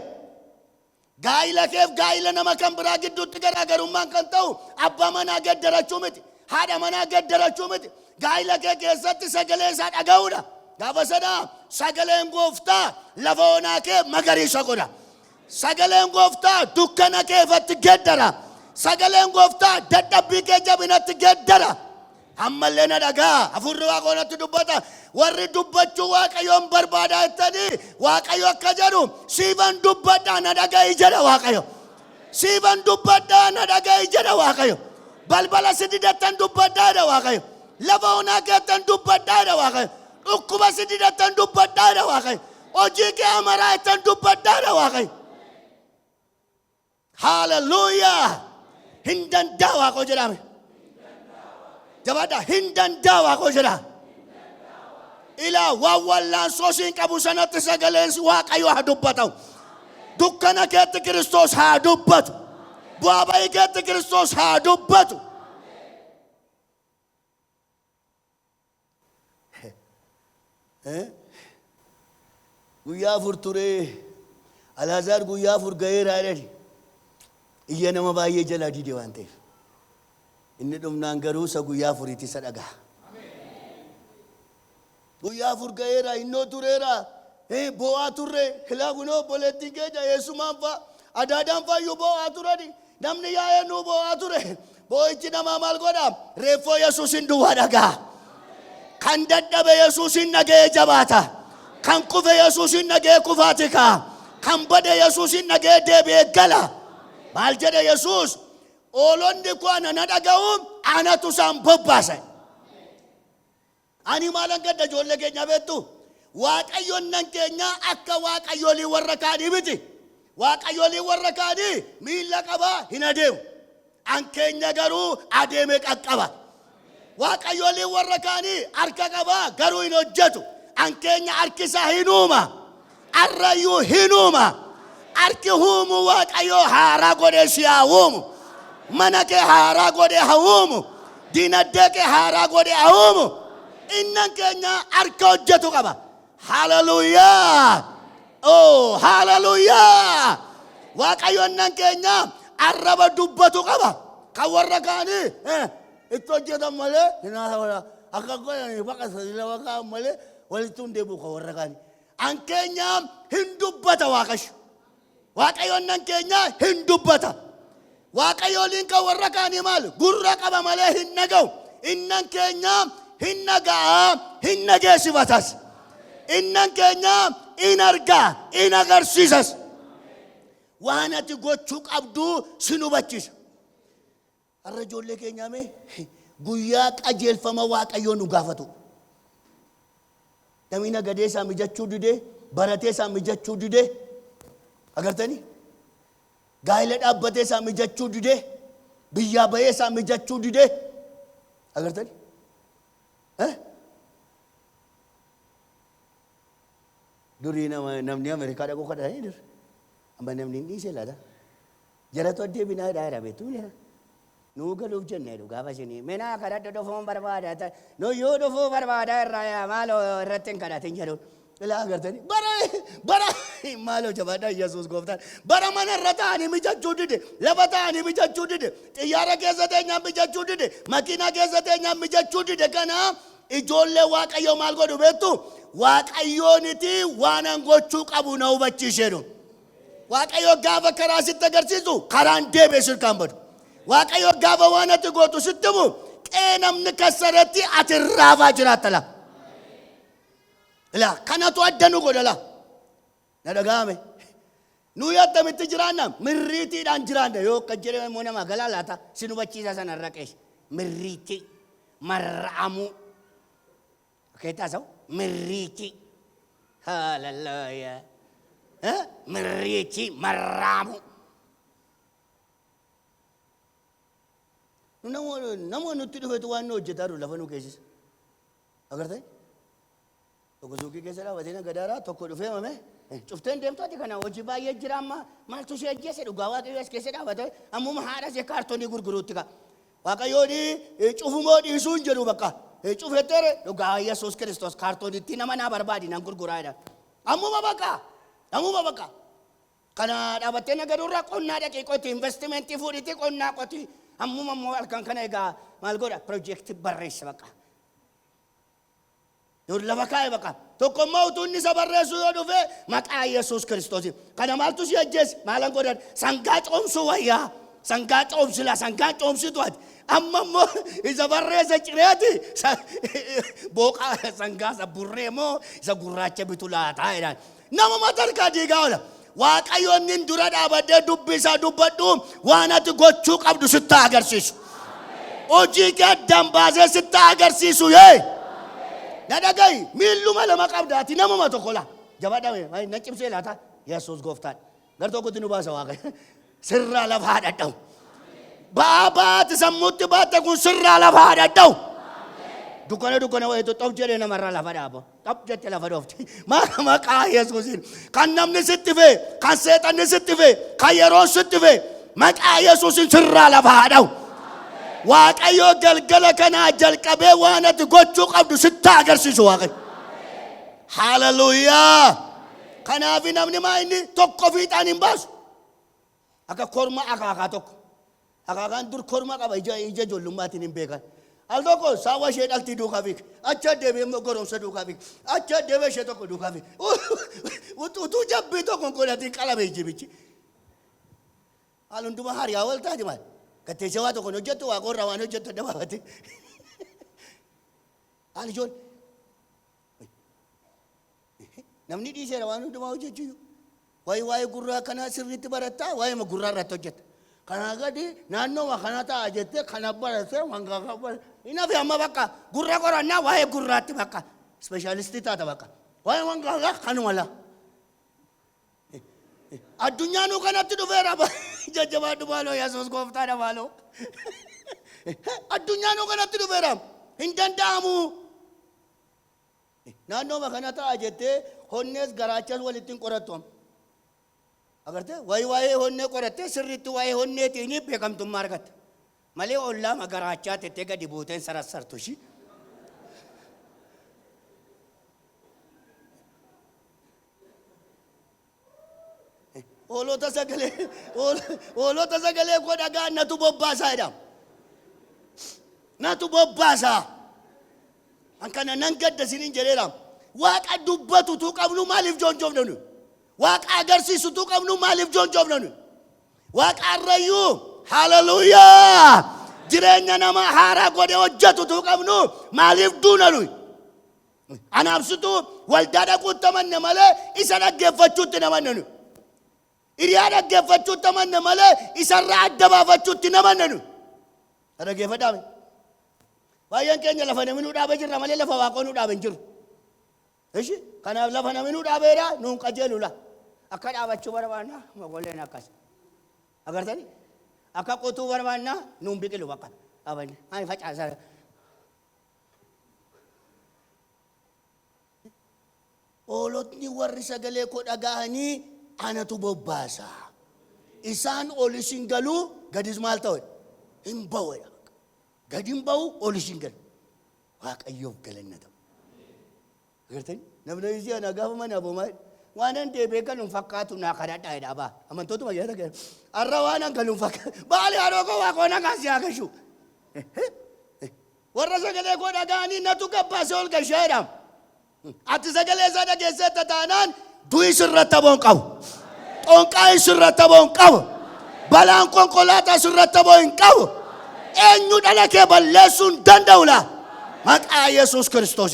Gaa'ila keef gaa'ila nama kan biraa gidduutti garaagarummaan kan ta'u abbaa manaa gaddarachuu miti. Haadha manaa gaddarachuu miti. Gaa'ila kee keessatti sagalee isaa dhaga'uudha. Gaafa sana sagaleen gooftaa lafa onaa kee magariisa godha. Sagaleen gooftaa dukkana kee ifatti geddara. Sagaleen gooftaa dadhabbii kee jabinatti geddara. Ammallee na dhagaa hafuurri waaqoonatti dubbata. Warri dubbachuu Waaqayyoon barbaada jettanii Waaqayyo akka jedhu siifan dubbadhaa na dhaga'i jedha Waaqayyo. Siifan dubbadhaa na dhaga'i jedha Waaqayyo. Balbala si didattan dubbadhaadha Waaqayyo. Lafa onaa keettan dubbadhaadha Waaqayyo. Dhukkuba si didattan dubbadhaadha Waaqayyo. Hojii kee amaraa ittan dubbadhaadha Waaqayyo. Hallelujah. Hin danda'a Waaqoo jedhame. Jabaadha hin danda'a Waaqoo jedha. Ilaa waan wallaansoo siin qabu sanatti sagaleen Waaqayyo haa dubbatu. Dukkana keetti Kiristoos haa dubbatu. Bu'aa ba'ii keetti Kiristoos haa dubbatu. Guyyaa afur turee Alaazaar guyyaa afur ga'eeraa jedhani. Iyya nama baay'ee jalaa dide waan ta'eef. Inni dhumnaan garuu isa guyyaa afuriitti isa dhaga'a. Guyyaa afur ga'eeraa innoo tureeraa. Bo'aa turre kilaa kunoo obboleettiin keenya eessumaan fa'a adaadaan faayyuu bo'aa turani. Namni yaa'ee nuu bo'aa ture. Bo'ichi namaa maal godha? Reeffoo Yesuusin duwwaa dhaga'a. Kan dadhabe Yesuusin dhaga'ee jabaata. Kan kufe Yesuusin dhaga'ee kufaati ka'a. Kan bade Yesuusin dhaga'ee deebi'ee gala. Maal jedhe Yesuus? Oolonni koo ana na dhaga'u anatu isaan bobbaase. Ani maalan gadda ijoollee keenya beektu? Waaqayyoon nan keenya akka waaqayyoolii warra kaanii miti. Waaqayyoolii warra kaanii miila qabaa hin adeemu. An keenya garuu adeemee qaqqaba. waaqayyoolii warra kaanii harka qabaa garuu hin hojjetu. Ankeenya harkisaa hin uuma. Arrayyuu hin uuma. Harki huumu waaqayyoo haaraa godhee si haa uumu. Mana kee haaraa godhee haa uumu. Dinagdee kee haaraa godhee haa uumu. Innan keenya harka hojjetu qaba. Hallelujah. Oh, hallelujah. Waaqayyoon nan keenya arraba dubbatu qaba. Kan warra kaanii itti hojjetan malee akka godhanii baqa sadii waaqaa malee walitti hundeebi'u kan warra kaanii. An keenya hin dubbata waaqayyo. Waaqayyoon nan keenya hin dubbata. Waaqayyooliin kan warra kaanii maal gurra qaba malee hin dhaga'u. Innan keenya hin dhaga'a hin dhageessifatas. Innan keenya in argaa in agarsiisas. Waan ati gochuu qabdu sin hubachiisa. Har'a ijoollee keenyaa mee guyyaa qajeelfama waaqayyoon nu gaafatu. Namni nagadee isaa mijachuu didee baratee isaa mijachuu didee agartanii gaa'ela dhaabbatee isaa mijachuu didee biyyaa bahee isaa mijachuu didee agartanii durii namni Ameerikaa dhaquu kadhatanii dura amma namni hin dhiisee laata jaratu deebinaa dhaara beektuu nuu galuuf jennee gaafa isinii meenaa kadhadha dhufuun barbaada yoo dhufuu barbaada irraa maaloo irratti hin kadhatin jedhuun ilaa agartanii bara maaloo jabaadha Yesuus gooftaan bara mana irra ta'anii mijachuu dide lafa ta'anii mijachuu dide xiyyaara keessa teenyaan mijachuu dide makiinaa keessa teenyaan mijachuu dide kana ijoollee waaqayyoo maal godhu beektu waaqayyooniti waan an gochuu qabu na hubachiiseedhu. Waaqayyoo gaafa karaa sitti agarsiisu karaan deebee sirkaan badu. Waaqayyoo gaafa waan ati gootu sitti himu qee namni kassaratti ati raafaa jiraatta la. Ilaa kanatu adda nu godha la. Na dhaga'ame. Nu yattamitti jiraanna mirriitiidhaan jiraanna yoo akka jedhame immoo nama galaa laata sin hubachiisa sana irra qeeshe. Mirriitii mar'amuu. Keetaa ta'u mirriitii. Hallelujah. Mirriitii mar'amuu. Namoonni nutti dhufetu waan nu hojjetaa jiru lafa nu keessisa. Agartee? Tokko suuqii keessa dhaabatee nagadaaraa tokko dhufee mame cufteen deemtooti kana hojii baay'ee jira amma maaltu si ajjeese dhugaa waaqayyoo as keessa dhaabate ammuma haadha see kaartoonii gurguruutti ka. Waaqayyoon cufumoo dhiisuu hin jedhu bakka. Cufetteere dhugaa Yesuus Kiristoos kaartoonitti nama naa barbaadi nan gurguraa jedha. Ammuma bakka. Kana dhaabattee nagaduurraa qonnaa daqiiqooti investimentii fuudhitti qonnaa qotii. Ammuma immoo halkan kana egaa maal godha piroojeektii barreessa baqa. Yoo lafa kaa'e baqa. Tokko immoo utuu inni isa barreessu yoo dhufe maqaa Yesuus Kiristoos. Kana maaltu si ajjeese maalan godhan sangaa coomsuu wayyaa. Sangaa coomsila sangaa coomsitu ati. Amma immoo isa barreessa cireeti booqaa sangaa isa burree moo isa gurraacha bitu laataa jedhan. Nama matarkaa diigaa oola. Waaqayyoon nin dura dhaabadee dubbisaa dubbadhu waan ati gochuu qabdu sitti agarsiisu. Hojii kee addaan baasee sitti agarsiisu yee. Na dhaga'i miilluma lama qabdaati namuma tokko la. Jabaadhaa na cimsee laata Yesuus gooftaan. Gar tokkotti nu baasa waaqayyo. Sirraa lafaa dhadha'u. Baabaati sammuutti baatte kun sirraa lafaa dhadha'u. Dukkana wayitu xoof jedhee namarraa lafa dhaabo. Xoof jette lafa dhoofti. Maqaa Yesuusiin kan namni sitti fee kan seexanni sitti fee kan yeroo sitti fee maqaa Yesuusiin sirraa lafaa dha'u. Waaqayyoo galgala kanaa jalqabee waan ati gochuu qabdu sitti agarsiisu waaqayyo. Hallelujah. Kanaaf namni maa inni tokko fiixaan hin baasu. Akka korma akaakaa tokko. Akaakaan dur korma qaba ija ijoollumaatiin hin beekan. Al tokko saawwa ishee dhaltii duukaa fiig. Acha deemee goromsa duukaa fiig. Acha deemee ishee tokko duukaa fiig. Utuu jabbii tokko godhatiin qalame jibichi. Haal hundumaa hariyaa wal taati maal? Katteessee waa tokko hojjettu waa qorra waan hojjettu dabaafate. Haal ijoon. Namni dhiiseera waan hundumaa hojjechuu. Waa'ee gurraa kanaa sirriitti barattaa waa'ee gurraa irratti hojjetta. Kana gadi naannoo kana ta'a jettee kana baratee wanga qabaa. Inafi amma bakka gurra qorannaa waa'ee gurraatti bakka speeshaalistii taata bakka. Waa'ee wanga kanuma la. Addunyaanuu kanatti dhufeera jajjabaadhu maaloo Yesuus gooftaadha maaloo. Addunyaanuu kanatti dhufeera Hindandaamu. Naannoo makana ta'a jettee honnees garaachas walittiin qorattu. Agarte waa'ee honnee qorattee sirriitti waa'ee honneetiin beekamtummaa argatta. Malee ollaa magaraachaa tettee gadi buuteen sarassartu shi. Oolota sagalee koo dhagaa natu bobbaasaa jedhama. Natu bobbaasaa. Ankana nan gadda sinin jedheera. Waaqa dubbatu tu qabnu maaliif joonjoofna nu? Waaqa agarsiisu tu qabnu maaliif joonjoofna nu? Waaqa arrayyuu haleluuyaa. Jireenya nama haaraa godhe hojjetu tu qabnu maaliif duuna nu? Anaabsitu waldaa dhaquutti amanne malee isa dhaggeeffachuutti namanne nu. Iriyaa dhaggeeffachuutti amanne malee isarraa adda baafachuutti namanne nu. Dhaggeeffadhaame. Baay'een keenya lafa namni nu dhaabee jirra malee lafa waaqoo nu dhaabee hin jiru. Eshi kanaaf lafa namni nu dhaabeedha nuun qajeelula. Akka dhaabachuu barbaanna mogoleen akkas. Agartanii? Akka qotuu barbaanna nuun biqilu bakka dhaabanne. Ani facaasaa. Oolotni warri sagalee koo dhaga'anii anatu bobbaasa. Isaan olis hin galuu gadis maal ta'u? Hin ba'u. Gadin ba'u olis hin galu. Waaqayyoof galanna ta'u. Agartanii? Namni isii ana gaafa mana boomaa waanan deebee kan hin fakkaatu naa kadhadhaa jedha abaa. Amantoota magaalaa gara. Arra waanan kan hin fakkaatu. Baali haadhoo koo waaqoo nagaa si hagashu. Warra sagalee koo dhaga'anii natu gabbaasee ol gashee jedhama. Ati sagalee isaa dhageessetta taanaan du'i sirratti ta'uu hin qabu. Xonqaa sirratti ta'uu hin qabu. Balaan konkolaataa sirratti ta'uu hin qabu. Eenyu dhala kee balleessuu hin danda'u laa. Maqaa Yesuus Kiristoos.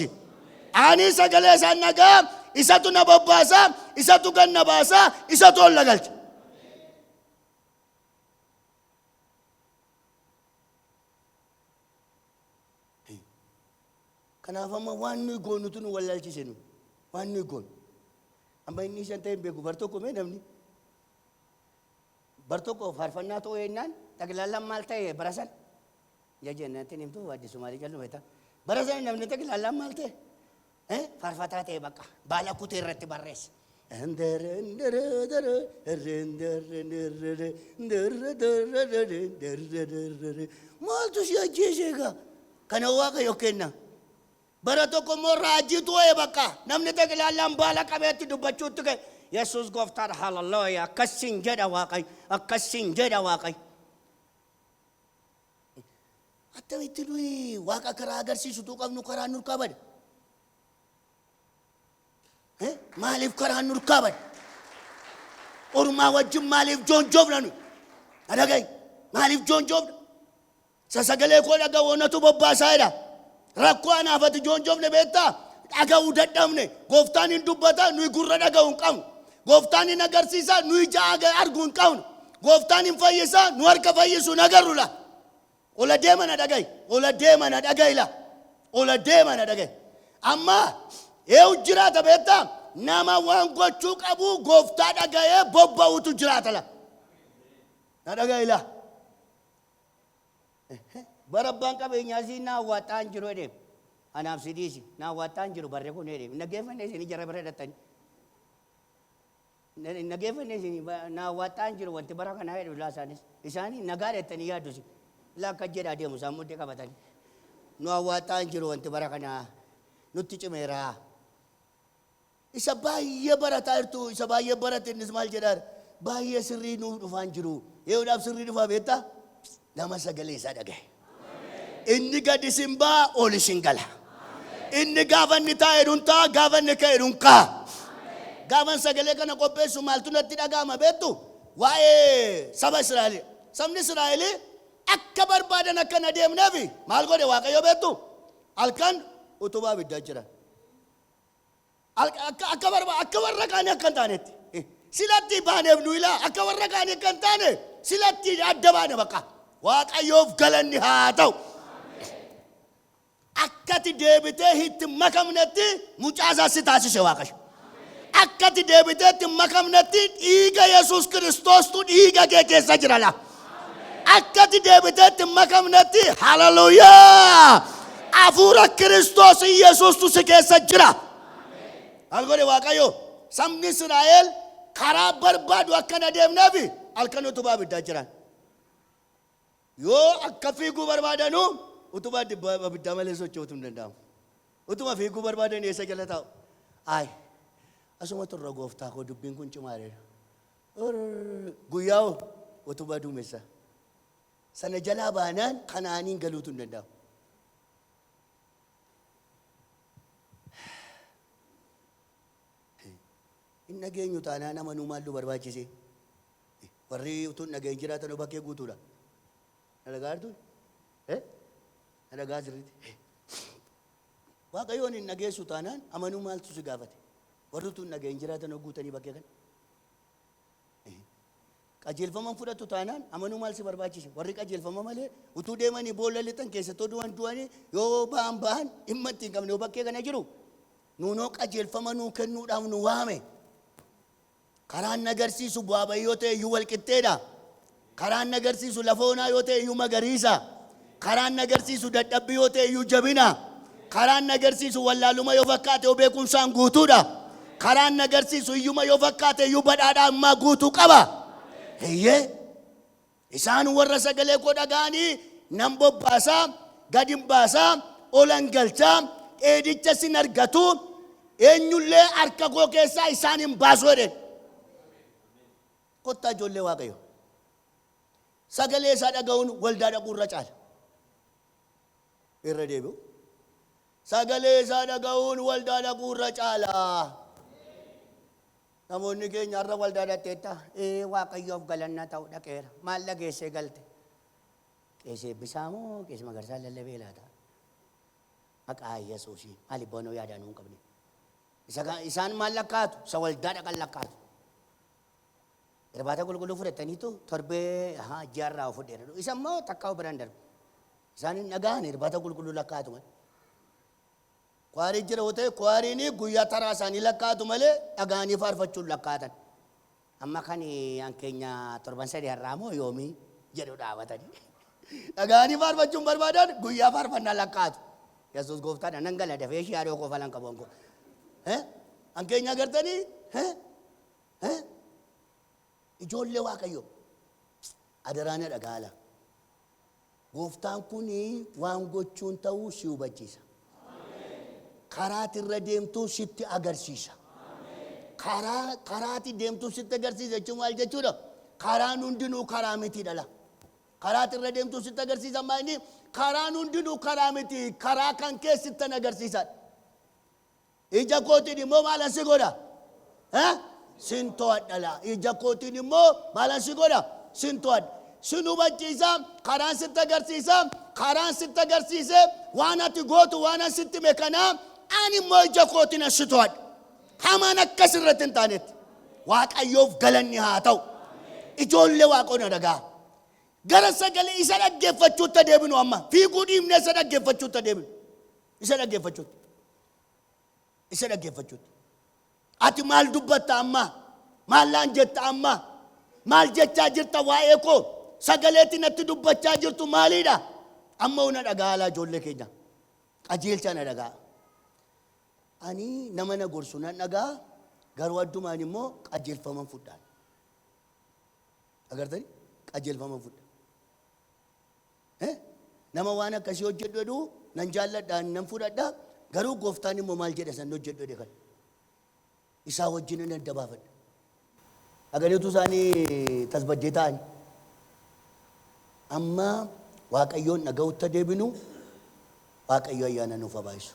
Ani sagalee isaa nagaa isatu na bobbaasa, isatu ganna baasa, isatu ol galcha. Kanaaf amma waan nuyi goonutu nu wallaalchise nu. Waan nuyi goonu. Amma inni isaan ta'e hin beeku bar tokko mee namni. Bar tokko faarfannaa ta'uu yennaan taglaalaan maal ta'e barasan. Jajjannaatiin himtu addisu maalii jallu beektaa. Barasan namni taglaalaan maal ta'e. Faarfataa ta'e bakka baala kutee irratti barreessa. Maaltu si ajjeese egaa? Kana Waaqayyo kenna. Bara tokko immoo raajiitu waa'ee bakka namni taglaalaan baala qabeetti dubbachuutti ka'e. Yesuus gooftaan haleluuyaa akkasiin jedha Waaqayyo akkasiin jedha Waaqayyo. Attamitti nuyi Waaqa karaa agarsiisutu qabnu karaa nurkaa bada. Maaliif karaa nurkaa bada? Ormaa wajjin maaliif joonjoofna nu? Adagay maaliif joonjoofna? Sagalee koo dhaga'oonatu bobbaasaa jedha. Rakkoo anaafati joonjoofne beektaa? Dhaga'uu dadhabne gooftaan hin dubbata nuyi gurra dhaga'uu hin qabnu. Gooftaan hin agarsiisa nuyi ija arguu hin qabnu. Gooftaan hin fayyisa nu harka fayyisu hin agarru la. Ola deemana dhaga'i. Ola deemana dhaga'i la. Ola deemana dhaga'i. Amma eewu jiraata beektaa? Nama waan gochuu qabu gooftaa dhaga'ee bobba'utu jiraata la. Na dhaga'i la. Barabbaan qabeenyaa si naa waaxaan jiru edheem. Anaaf si dhiisi. Naa waaxaan jiru barree kun edheem. Nageeffanne isin jara bira dhattani. Nageeffanne isin naa waaxaan jiru wanti bara kanaa edhu laasaanis. Isaanii nagaa dheettanii yaaddu si. Lakka jedhaa deemu isaan muddee qabatani. Naa waaxaan jiru wanti bara kanaa nutti cimeeraa. Isa baay'ee barataa jirtu isa baay'ee barate innis maal jedhaa baay'ee sirrii nuuf dhufaan jiru. Yehuudhaaf sirrii dhufaa beektaa? Nama sagalee isaa dhagaye. Inni gadi sin baa oli sin gala. Inni gaafa inni taa'e dhuun ta'a gaafa inni ka'e dhuun ka'a. Gaafan sagalee kana qopheessu maaltu natti dhaga'ama beektu? Waa'ee saba Israa'el. Sabni Israa'el akka barbaadan akka na deemneef maal godhe Waaqayyo beektu? Halkan utubaa biddaa jira. Akka warra kaanii akka hin taanetti. Silatti baaneef nu ilaa akka warra kaanii akka hin taane silatti adda baane bakka. Waaqayyoof galanni haa ta'u. Akkati deebitee itti makamnetti mucaasaa si taasise Waaqayyo. Akkati deebitee itti makamnetti dhiiga Yesuus Kiristoostu dhiiga kee keessa jira la. Akkati deebitee itti makamnetti haleluuyaa. Afuura Kiristoos Yesuustu si keessa jira. Algoore Waaqayyo sabni Israa'el karaa barbaadu akka na deemneefi halkan utubaa abiddaa jiran. Yoo akka fiiguu barbaadanu utubaa abiddaa malee socho'uutu hin danda'amu. Utuma fiiguu barbaadan eessa jala taa'u? Ay, asuma turra gooftaa koo dubbiin kun cimaareera. Guyyaa utubaa duumessa. Sana jalaa baanaan kanaaniin galuutu hin danda'amu. Hin dhageenyu taanaan amanuu maaltu barbaachise? Warri utuu hin dhageen jiraatan bakkee guutuudha. Na dhagaa jirtu? Na dhagaa jirti? Waaqayyoon hin dhageessu taanaan amanuu maaltu si gaafate? Warri utuu hin dhageen jiraatan guutanii bakkee kana? Qajeelfama fudhatu taanaan amanuu maal si barbaachise? Warri qajeelfama malee utuu deemanii boolla lixan keessattuu du'anii yoo ba'an dhimma ittiin qabne yoo bakkee kana jiru nuunoo qajeelfama nuu kennuudhaaf nu waame. Karaan nagarsiisu bu'aa bayii yoo ta'e iyyuu walqixxeedha. Karaan nagarsiisu lafa onaa yoo ta'e iyyuu magariisa. Karaan nagarsiisu dadhabbii yoo ta'e iyyuu jabina. Karaan nagarsiisu wallaaluma yoo fakkaate yoo beekumsaan guutuudha. Karaan nagarsiisu iyyuma yoo fakkaate iyyuu badhaadhaa ammaa guutuu qaba. Eeyyee isaan warra sagalee koo dhaga'anii nan bobbaasaa gadin baasaa olan galchaa dheedicha sin argatu eenyullee harka koo keessaa isaan hin baasu jedhe. Kottaa ijoollee Waaqayyo sagalee isaa dhaga'uun waldaa dhaquu irra caala. Irra deebi'u sagalee isaa dhaga'uun waldaa dhaquu irra caala. Namoonni keenya har'a waldaa dhaqxeetta Waaqayyoof galannaa ta'u dhaqeera. Maal dhageessee galte? Qeesee Eebbisaa moo Qeesee Magarsaa lallabee laata? Maqaa Yesuusii maal ibboonoo yaadaan hin qabne. Isaan maal lakkaatu? Isa waldaa dhaqan lakkaatu. Irbaata qulqulluu fudhataniitu torbee jaarraa fudheera. Isa immoo takkaa biraan darbu. Isaan hin dhaga'an irbaata qulqulluu lakkaatu malee. Kwaarii jira yoo ta'e kwaariin guyyaa taraa isaanii lakkaatu malee dhaga'anii faarfachuun lakkaatan. Amma kan hankeenya torban sadii har'aa moo yoomii jedhu dhaabatanii. Dhaga'anii faarfachuun barbaadan guyyaa faarfannaa lakkaatu. Yesuus gooftaadha nan gala dafee ishee yaadoo qofa lan qabu. Hankeenya agartanii? Ijoollee Waaqayyo adaraana dhagaala. Gooftaan kun waan gochuun ta'uu si hubachiisa. Karaati irra deemtuu sitti agarsiisa. Karaati deemtuu sitti agarsiisa jechuun maal jechuudha? Karaan hundinuu karaa miti dhala. Karaati irra deemtuu sitti agarsiisa maali? Karaan hundinuu karaa miti. Karaa kan keessittan agarsiisa. Ija kootiin immoo maalan si godha? Sintoadhala. Ija kootiin immoo maalan si godha? Sintoadha. Sin hubachiisa. Karaan sitti agarsiisa. Karaan sitti agarsiise waan ati gootu waan sitti meekanaa ani immoo ija kootiin asitoadha. Hamaan akkas irratti hin taanetti. Waaqayyoof galanni haa ta'u. Ijoollee Waaqoon dhagaa. Gara sagalee isa dhaggeeffachuutti deebinu amma. Fiiguu dhiibnee isa dhaggeeffachuutti deebinu. Isa dhaggeeffachuutti. Isa dhaggeeffachuutti. Ati maal dubbatta amma? Maal laan jetta amma? Maal jechaa jirta waa'ee koo? Sagaleetti natti dubbachaa jirtu maaliidha? Amma una dhagaa alaa ijoollee keenya. Qajeelcha na dhagaa. Ani nama na gorsu nan dhagaa garuu addumaan immoo qajeelfaman fudhaan. Agartani? Qajeelfaman fudhaan. Nama waan akkasii hojjedhu jedhu nan jaalladhaan nan fudhadha garuu gooftaan immoo maal jedha san hojjedhu jedhe kan. Isaa wajjin nan adda baafadha. Agarreetu isaanii tasbaddee ta'ani. Amma Waaqayyoon dhaga'utti deebinu Waaqayyo ayyaana nuuf haa baayisu.